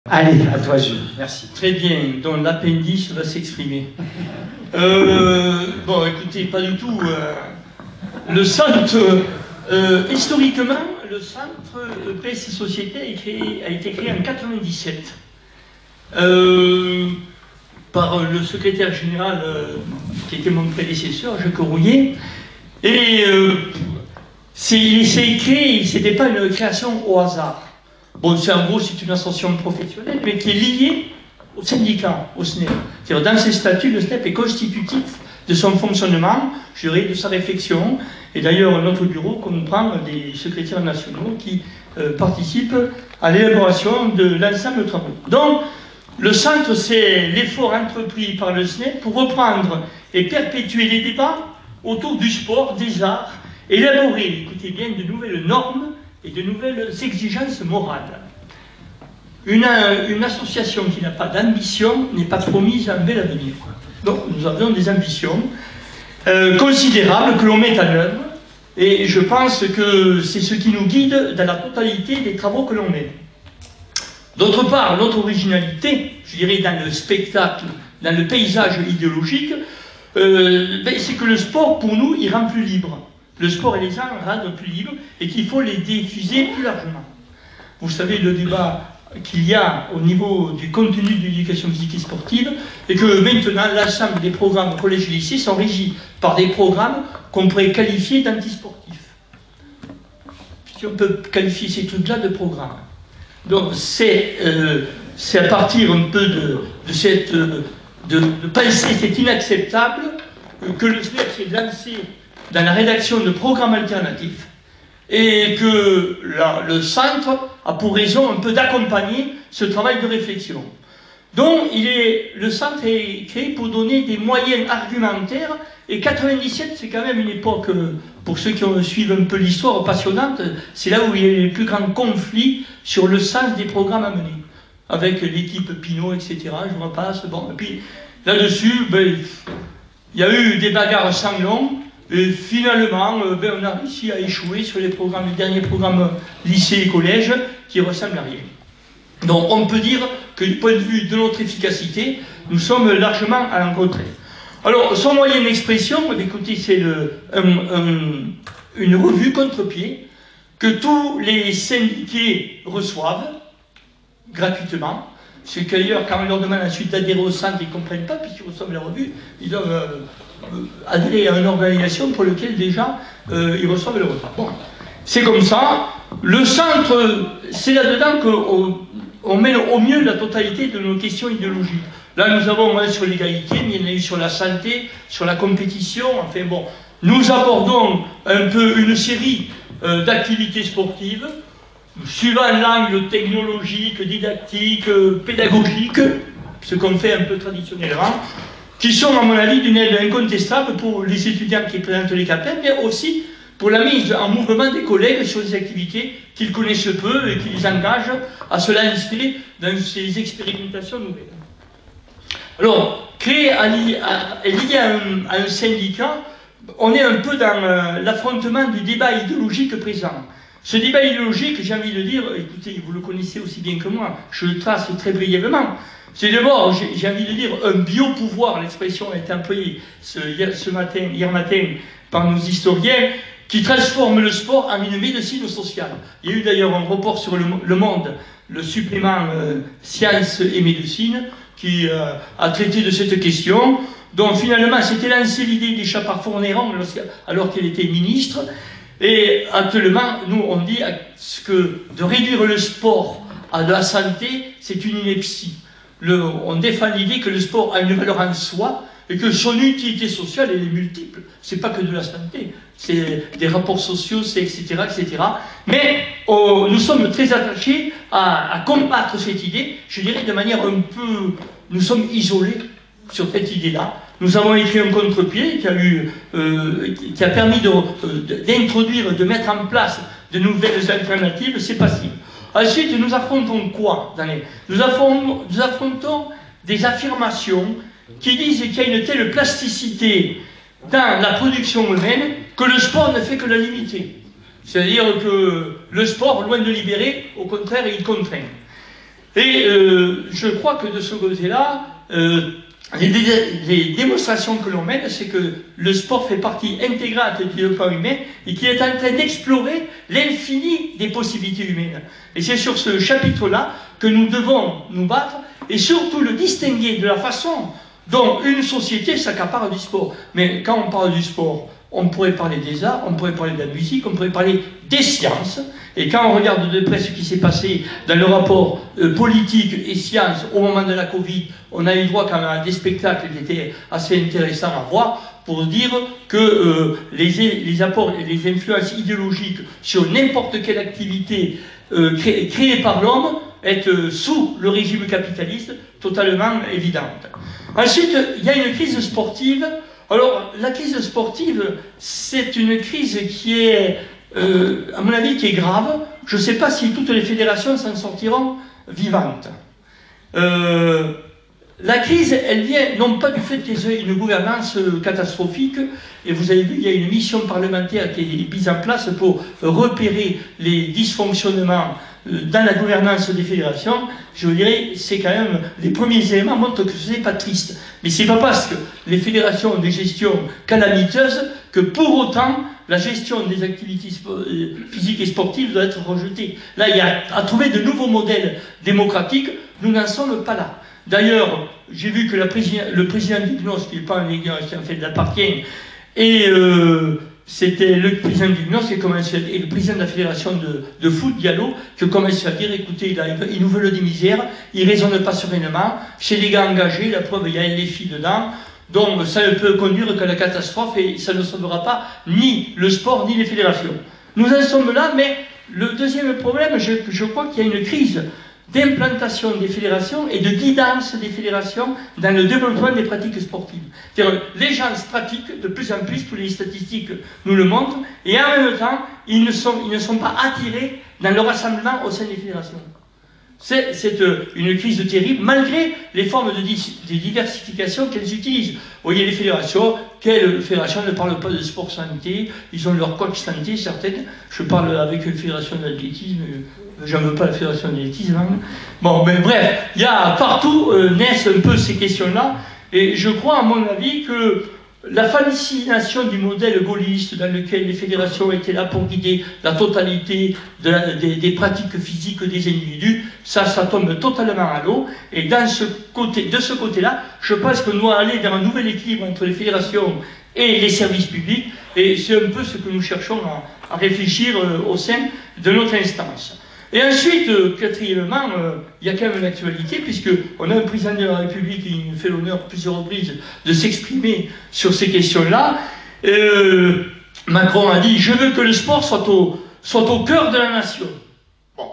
Allez, à toi Jules, merci. Très bien, donc l'appendice va s'exprimer. Bon, écoutez, pas du tout. Le centre, historiquement, le centre Presse et Société a été créé en 1997 par le secrétaire général qui était mon prédécesseur, Jacques Rouillet. Et il s'est créé, c'était pas une création au hasard. Bon, en gros, c'est une association professionnelle, mais qui est liée au syndicat, au SNEP. C'est-à-dire, dans ses statuts, le SNEP est constitutif de son fonctionnement, je dirais, de sa réflexion. Et d'ailleurs, notre bureau comprend des secrétaires nationaux qui participent à l'élaboration de l'ensemble de travaux. Donc, le centre, c'est l'effort entrepris par le SNEP pour reprendre et perpétuer les débats autour du sport, des arts, élaborer, écoutez bien, de nouvelles normes et de nouvelles exigences morales. Une association qui n'a pas d'ambition n'est pas promise à un bel avenir. Donc nous avons des ambitions considérables que l'on met en œuvre, et je pense que c'est ce qui nous guide dans la totalité des travaux que l'on mène. D'autre part, notre originalité, je dirais, dans le spectacle, dans le paysage idéologique, c'est que le sport, pour nous, il rend plus libre. Le sport et les arts rendent plus libres et qu'il faut les diffuser plus largement. Vous savez le débat qu'il y a au niveau du contenu de l'éducation physique et sportive, et que maintenant l'ensemble des programmes collège et lycée sont régis par des programmes qu'on pourrait qualifier d'antisportifs. Si on peut qualifier ces trucs-là de programmes. Donc c'est à partir un peu de penser c'est inacceptable que le SNEP s'est lancé dans la rédaction de programmes alternatifs, et que le centre a pour raison un peu d'accompagner ce travail de réflexion. Donc le centre est créé pour donner des moyens argumentaires, et 97 c'est quand même une époque, pour ceux qui suivent un peu l'histoire, passionnante. C'est là où il y a les plus grands conflits sur le sens des programmes à mener, avec l'équipe Pinot, etc. Je repasse. Bon, et puis là-dessus, il y a eu des bagarres sanglantes. Et finalement, on a réussi à échouer sur les derniers programmes lycée et collège qui ressemblent à rien. Donc on peut dire que du point de vue de notre efficacité, nous sommes largement à l'encontre. Alors son moyen d'expression, écoutez, c'est une revue contre-pied que tous les syndiqués reçoivent gratuitement. C'est qu'ailleurs, quand on leur demande ensuite d'adhérer au centre, ils ne comprennent pas, puisqu'ils reçoivent la revue, ils doivent adhérer à une organisation pour laquelle déjà ils reçoivent le repas. Bon, c'est comme ça. Le centre, c'est là-dedans qu'on met au mieux la totalité de nos questions idéologiques. Là, nous avons sur l'égalité, mais il y en a eu sur la santé, sur la compétition, enfin bon. Nous abordons un peu une série d'activités sportives, suivant l'angle technologique, didactique, pédagogique, ce qu'on fait un peu traditionnellement, qui sont, à mon avis, d'une aide incontestable pour les étudiants qui présentent les CAPES, mais aussi pour la mise en mouvement des collègues sur des activités qu'ils connaissent peu et qui les engagent à se lancer dans ces expérimentations nouvelles. Alors, lié à un syndicat, on est un peu dans l'affrontement du débat idéologique présent. Ce débat idéologique, j'ai envie de dire, écoutez, vous le connaissez aussi bien que moi, je le trace très brièvement. C'est d'abord, j'ai envie de dire, un biopouvoir, l'expression a été employée hier matin par nos historiens, qui transforme le sport en une médecine sociale. Il y a eu d'ailleurs un rapport sur Le Monde, le supplément Sciences et Médecine, qui a traité de cette question. Donc finalement, s'était lancé l'idée d'échapper Fournéron alors qu'elle était ministre. Et actuellement, nous, on dit que de réduire le sport à de la santé, c'est une ineptie. On défend l'idée que le sport a une valeur en soi et que son utilité sociale, elle est multiple. C'est pas que de la santé, c'est des rapports sociaux, c'est etc., etc. Mais nous sommes très attachés à combattre cette idée, je dirais de manière un peu... Nous sommes isolés sur cette idée-là. Nous avons écrit un contre-pied qui a permis d'introduire, de mettre en place de nouvelles alternatives, c'est possible. Ensuite, nous affrontons quoi? Nous affrontons des affirmations qui disent qu'il y a une telle plasticité dans la production humaine que le sport ne fait que la limiter. C'est-à-dire que le sport, loin de libérer, au contraire, il contraint. Et je crois que de ce côté-là, les démonstrations que l'on mène, c'est que le sport fait partie intégrante du développement humain et qu'il est en train d'explorer l'infini des possibilités humaines. Et c'est sur ce chapitre-là que nous devons nous battre et surtout le distinguer de la façon dont une société s'accapare du sport. Mais quand on parle du sport, on pourrait parler des arts, on pourrait parler de la musique, on pourrait parler des sciences. Et quand on regarde de près ce qui s'est passé dans le rapport politique et sciences au moment de la Covid, on a eu droit quand même à des spectacles qui étaient assez intéressants à voir pour dire que les apports et les influences idéologiques sur n'importe quelle activité créée par l'homme est sous le régime capitaliste totalement évidente. Ensuite, il y a une crise sportive. Alors, la crise sportive, c'est une crise qui est, à mon avis, qui est grave. Je ne sais pas si toutes les fédérations s'en sortiront vivantes. La crise, elle vient non pas du fait qu'ils aient une gouvernance catastrophique, et vous avez vu, il y a une mission parlementaire qui est mise en place pour repérer les dysfonctionnements dans la gouvernance des fédérations. Je vous dirais, c'est quand même, les premiers éléments montrent que ce n'est pas triste. Mais c'est pas parce que les fédérations ont des gestions calamiteuses que pour autant, la gestion des activités physiques et sportives doit être rejetée. Là, il y a à trouver de nouveaux modèles démocratiques, nous n'en sommes pas là. D'ailleurs, j'ai vu que le président d'IGNOS, qui n'est pas un IGNOS, qui en fait l'appartient, et c'était le président d'IGNOS et le président de la fédération de foot, Diallo, qui commence à dire, écoutez, ils nous veulent des misères, ils ne raisonnent pas sereinement, c'est des gars engagés, la preuve, il y a les filles dedans, donc ça ne peut conduire qu'à la catastrophe et ça ne sauvera pas ni le sport ni les fédérations. Nous en sommes là, mais le deuxième problème, je crois qu'il y a une crise d'implantation des fédérations et de guidance des fédérations dans le développement des pratiques sportives. C'est-à-dire, les gens se pratiquent de plus en plus, toutes les statistiques nous le montrent, et en même temps, ils ne sont pas attirés dans le rassemblement au sein des fédérations. C'est une crise terrible, malgré les formes de diversification qu'elles utilisent. Vous voyez les fédérations, quelles fédérations ne parlent pas de sport santé, ils ont leur coach santé, certaines. Je parle avec une fédération d'athlétisme, j'en veux pas la fédération d'athlétisme. Hein. Bon, mais bref, il y a partout naissent un peu ces questions-là, et je crois, à mon avis, que la fascination du modèle gaulliste dans lequel les fédérations étaient là pour guider la totalité des pratiques physiques des individus, ça tombe totalement à l'eau. Et de ce côté-là, je pense qu'on doit aller vers un nouvel équilibre entre les fédérations et les services publics. Et c'est un peu ce que nous cherchons à réfléchir au sein de notre instance. Et ensuite, quatrièmement, il y a quand même une actualité, puisqu'on a un président de la République qui nous fait l'honneur plusieurs reprises de s'exprimer sur ces questions-là. Macron a dit « Je veux que le sport soit au cœur de la nation ». Bon.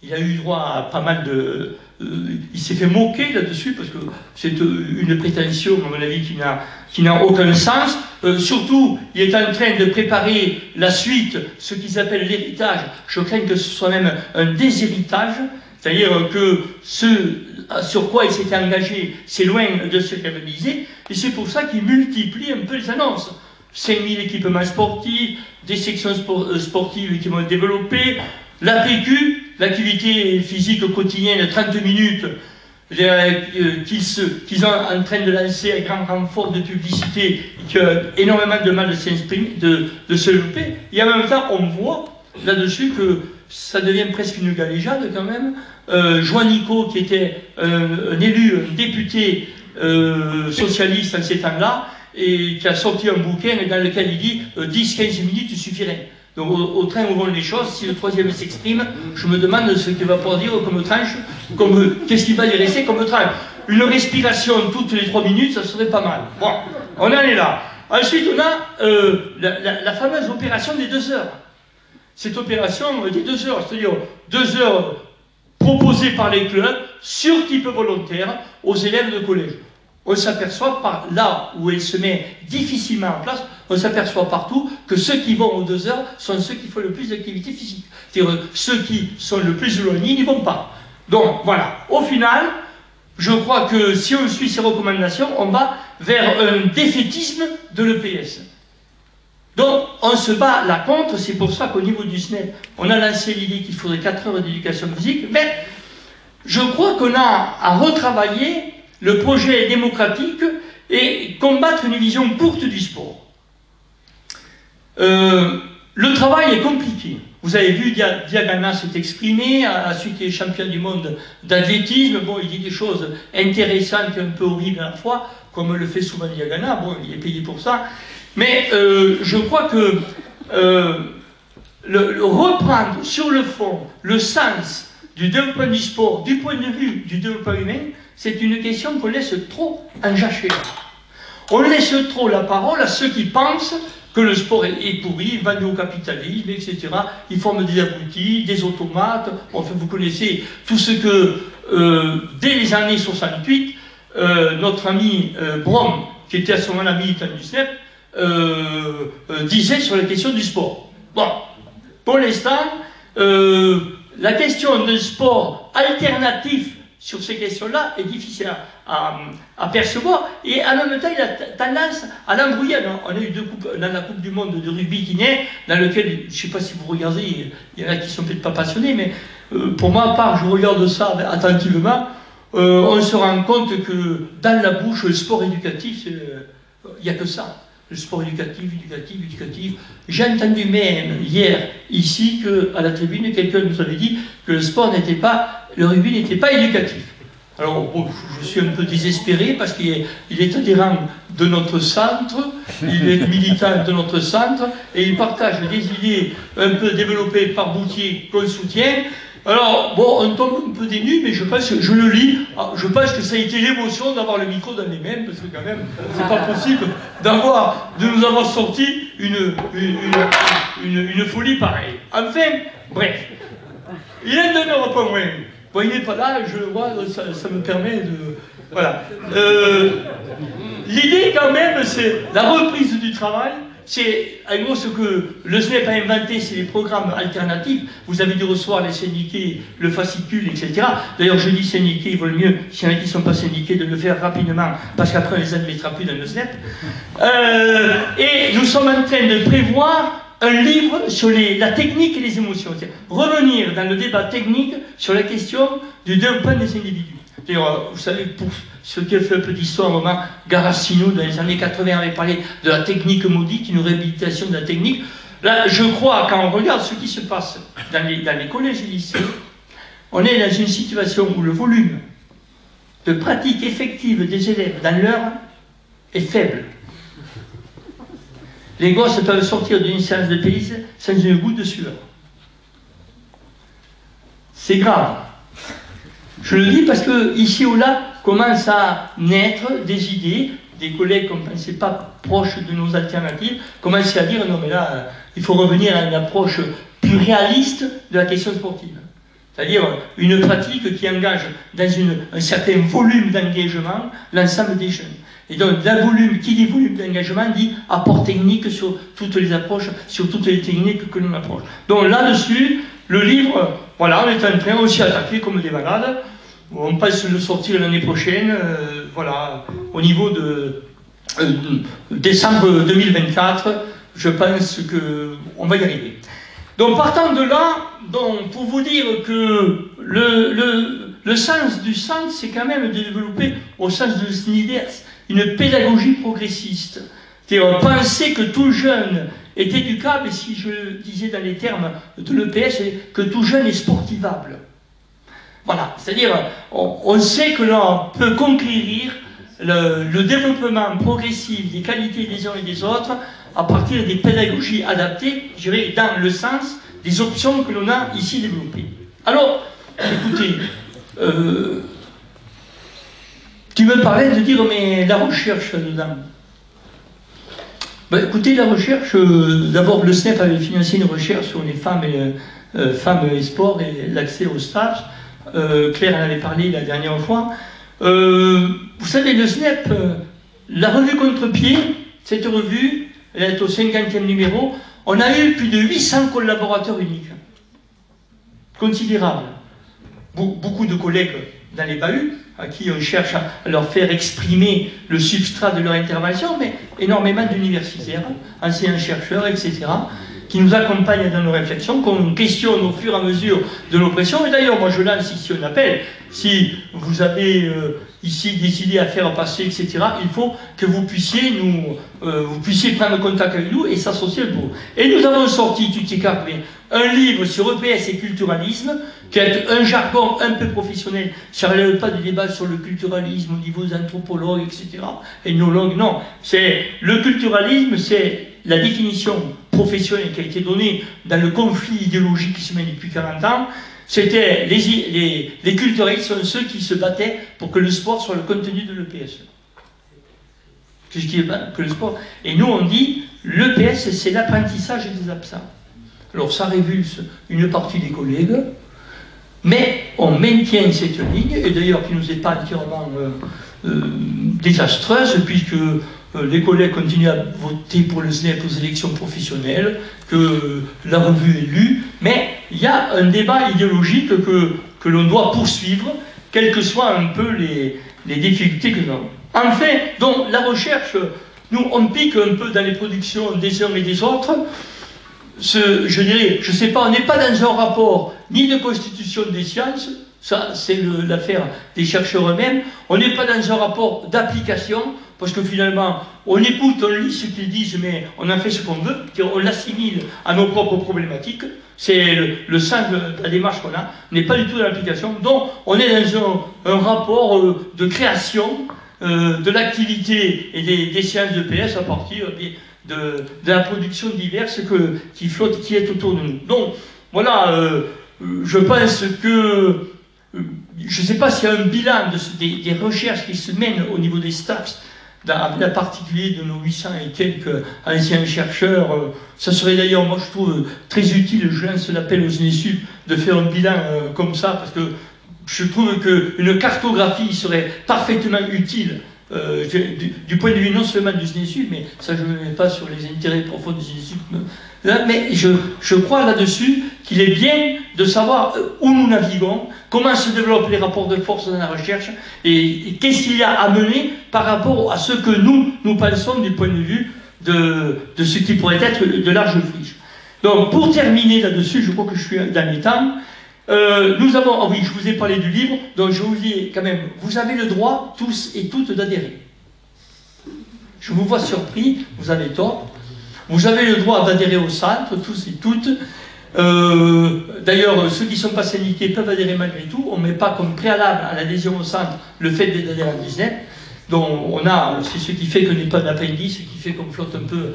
Il a eu droit à pas mal de... il s'est fait moquer là-dessus, parce que c'est une prétention, à mon avis, qui n'a aucun sens. Surtout, il est en train de préparer la suite, ce qu'ils appellent l'héritage. Je crains que ce soit même un déshéritage, c'est-à-dire que ce sur quoi il s'était engagé, c'est loin de se réaliser, et c'est pour ça qu'il multiplie un peu les annonces. 5000 équipements sportifs, des sections sportives qui vont être développées, la PQ, l'activité physique quotidienne, 30 minutes, qu'ils sont en train de lancer un grand renfort de publicité, qui a énormément de mal de s'exprimer, de se louper. Et en même temps, on voit là-dessus que ça devient presque une galéjade quand même. Joannico, qui était un élu, un député socialiste en ces temps-là, et qui a sorti un bouquin dans lequel il dit 10-15 minutes suffiraient. Donc au train où vont les choses, si le troisième s'exprime, je me demande ce qu'il va pouvoir dire comme tranche, qu'est-ce qu'il va y rester comme tranche. Une respiration toutes les 3 minutes, ça serait pas mal. Bon, on en est là. Ensuite, on a la fameuse opération des 2 heures. Cette opération des 2 heures, c'est-à-dire 2 heures proposées par les clubs, sur type volontaire, aux élèves de collège. On s'aperçoit par là où elle se met difficilement en place, on s'aperçoit partout que ceux qui vont aux 2 heures sont ceux qui font le plus d'activité physique. C'est-à-dire ceux qui sont le plus éloignés n'y vont pas. Donc voilà, au final, je crois que si on suit ces recommandations, on va vers un défaitisme de l'EPS. Donc, on se bat là contre, c'est pour ça qu'au niveau du SNEP, on a lancé l'idée qu'il faudrait 4 heures d'éducation physique, mais je crois qu'on a à retravailler le projet démocratique et combattre une vision courte du sport. Le travail est compliqué. Vous avez vu Diagana s'est exprimé, celui qui est champion du monde d'athlétisme. Bon, il dit des choses intéressantes et un peu horribles à la fois, comme le fait souvent Diagana. Bon, il est payé pour ça. Mais je crois que reprendre sur le fond le sens du développement du sport, du point de vue du développement humain, c'est une question qu'on laisse trop en jachère. On laisse trop la parole à ceux qui pensent que le sport est pourri, vendu au capitalisme, etc. Ils forment des abrutis, des automates. Enfin, vous connaissez tout ce que, dès les années 68, notre ami Brom, qui était à ce moment-là militant du SNEP, disait sur la question du sport. Bon, pour l'instant, la question d'un sport alternatif sur ces questions-là est difficile à percevoir, et en même temps il a tendance à l'embrouiller. On a eu 2 coupes dans la Coupe du Monde de rugby guinéen, dans lequel, je ne sais pas si vous regardez, il y en a qui ne sont peut-être pas passionnés, mais pour ma part, je regarde ça attentivement. On se rend compte que dans la bouche, le sport éducatif, il n'y a que ça. Le sport éducatif. J'ai entendu même hier, ici, qu'à la tribune, quelqu'un nous avait dit que le rugby n'était pas éducatif. Alors, bon, je suis un peu désespéré parce qu'il est adhérent de notre centre, il est militant de notre centre, et il partage des idées un peu développées par Boutier qu'on soutient. Alors, bon, on tombe un peu dénu, mais je pense que je le lis. Je pense que ça a été l'émotion d'avoir le micro dans les mains, parce que quand même, c'est pas possible de nous avoir sorti une folie pareille. Enfin, bref. Il en demeure pas moins. Bon, il n'est pas là, je le vois, ça me permet de... Voilà. L'idée, quand même, c'est la reprise du travail. C'est, en gros, ce que le SNEP a inventé, c'est les programmes alternatifs. Vous avez dû recevoir les syndiqués, le fascicule, etc. D'ailleurs, je dis syndiqués, il vaut le mieux, s'il y en a qui ne sont pas syndiqués, de le faire rapidement, parce qu'après, on ne les admettra plus dans le SNEP. Et nous sommes en train de prévoir un livre sur la technique et les émotions. Revenir dans le débat technique sur la question du développement des individus. D'ailleurs, vous savez, pour ceux qui ont fait un peu d'histoire, à un moment, Garacino, dans les années 80, avait parlé de la technique maudite, une réhabilitation de la technique. Là, je crois, quand on regarde ce qui se passe dans les collèges et lycées, on est dans une situation où le volume de pratique effective des élèves dans l'heure est faible. Les gosses peuvent sortir d'une séance de tennis sans une goutte de sueur. C'est grave. Je le dis parce que ici ou là commencent à naître des idées, des collègues qu'on ne pensait pas proches de nos alternatives, commencent à dire non mais là, il faut revenir à une approche plus réaliste de la question sportive. C'est-à-dire une pratique qui engage dans un certain volume d'engagement l'ensemble des jeunes. Et donc, qui dit volume d'engagement dit apport technique sur toutes les approches, sur toutes les techniques que l'on approche. Donc là-dessus, le livre, voilà, on est en train aussi d'attaquer comme des malades. On pense le sortir l'année prochaine, voilà, au niveau de décembre 2024, je pense qu'on va y arriver. Donc partant de là, donc, pour vous dire que le sens du sens, c'est quand même de développer, au sens de Snider, une pédagogie progressiste. C'est-à-dire penser que tout jeune est éducable, et si je disais dans les termes de l'EPS, que tout jeune est sportivable. Voilà, c'est-à-dire, on sait que l'on peut conquérir le développement progressif des qualités des uns et des autres à partir des pédagogies adaptées, je dirais, dans le sens des options que l'on a ici développées. Alors, écoutez, tu me parlais de dire, mais la recherche dedans. Ben, écoutez, la recherche, d'abord le SNEP avait financé une recherche sur les femmes et sport et l'accès au stage. Claire en avait parlé la dernière fois. Vous savez, le SNEP, la revue Contre-Pied, cette revue, elle est au 50e numéro, on a eu plus de 800 collaborateurs uniques. Considérable. Beaucoup de collègues dans les bahuts, à qui on cherche à leur faire exprimer le substrat de leur intervention, mais énormément d'universitaires, enseignants-chercheurs, etc., qui nous accompagnent dans nos réflexions, qu'on questionne au fur et à mesure de l'oppression. Et d'ailleurs, moi je lance ici un appel, si vous avez ici des idées à faire passer, etc., il faut que vous puissiez prendre contact avec nous et s'associer avec vous. Et nous avons sorti, tu t'écartes, un livre sur EPS et culturalisme, qui est un jargon un peu professionnel. Ça ne relève pas de débat sur le culturalisme au niveau des anthropologues, etc., ethnologues, non. Le culturalisme, c'est la définition professionnelle qui a été donnée dans le conflit idéologique qui se mène depuis 40 ans. C'était les culturalistes sont ceux qui se battaient pour que le sport soit le contenu de l'EPS. Que le sport. Et nous on dit l'EPS c'est l'apprentissage des absents. Alors ça révulse une partie des collègues, mais on maintient cette ligne, et d'ailleurs qui nous est pas entièrement désastreuse, puisque les collègues continuent à voter pour le SNEP aux élections professionnelles, que la revue est lue, mais il y a un débat idéologique que l'on doit poursuivre, quelles que soient un peu les difficultés que nous avons. Enfin, donc la recherche, nous on pique un peu dans les productions des uns et des autres. Je dirais, je ne sais pas, on n'est pas dans un rapport ni de constitution des sciences, ça c'est l'affaire des chercheurs eux-mêmes, on n'est pas dans un rapport d'application, parce que finalement, on écoute, on lit ce qu'ils disent, mais on en fait ce qu'on veut, on l'assimile à nos propres problématiques, c'est le sens de la démarche qu'on a, on n'est pas du tout dans l'application, donc on est dans un rapport de création de l'activité et des sciences de PS à partir de la production diverse qui flotte, qui est autour de nous. Donc, voilà, je pense que, je ne sais pas s'il y a un bilan des recherches qui se mènent au niveau des STAPS, en particulier de nos 800 et quelques anciens chercheurs. Ça serait d'ailleurs, moi je trouve très utile, je lance l'appel aux SNESUP, de faire un bilan comme ça, parce que je trouve qu'une cartographie serait parfaitement utile du point de vue non seulement du SNESUP, mais ça je ne me mets pas sur les intérêts profonds du SNESUP, mais je crois là-dessus qu'il est bien de savoir où nous naviguons, comment se développent les rapports de force dans la recherche, et qu'est-ce qu'il y a à mener par rapport à ce que nous pensons du point de vue de ce qui pourrait être de large friche. Donc pour terminer là-dessus, je crois que je suis dans les temps. Nous avons, ah oui, je vous ai parlé du livre, donc je vous dis quand même, vous avez le droit, tous et toutes, d'adhérer. Je vous vois surpris, vous avez tort. Vous avez le droit d'adhérer au centre, tous et toutes. D'ailleurs, ceux qui ne sont pas syndiqués peuvent adhérer malgré tout. On ne met pas comme préalable à l'adhésion au centre le fait d'adhérer à Disney. Donc c'est ce qui fait qu'on n'est pas d'appendice, ce qui fait qu'on flotte un peu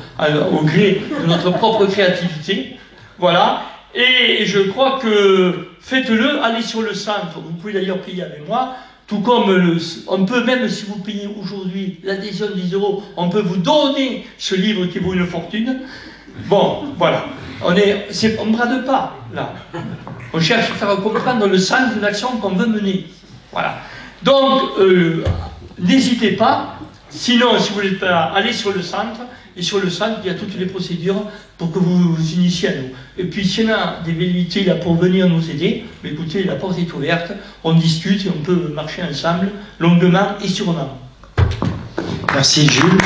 au gré de notre propre créativité. Voilà. Et je crois que faites-le, allez sur le centre. Vous pouvez d'ailleurs payer avec moi. Tout comme on peut, même si vous payez aujourd'hui l'adhésion de 10 €, on peut vous donner ce livre qui vaut une fortune. Bon, voilà. On ne brade pas, là. On cherche à faire comprendre le sens de l'action qu'on veut mener. Voilà. Donc, n'hésitez pas. Sinon, si vous voulez pas, allez sur le centre. Et sur le centre, il y a toutes les procédures pour que vous vous initiez à nous. Et puis, s'il y en a des velléités là pour venir nous aider, écoutez, la porte est ouverte, on discute et on peut marcher ensemble, longuement et sûrement. Merci Jules.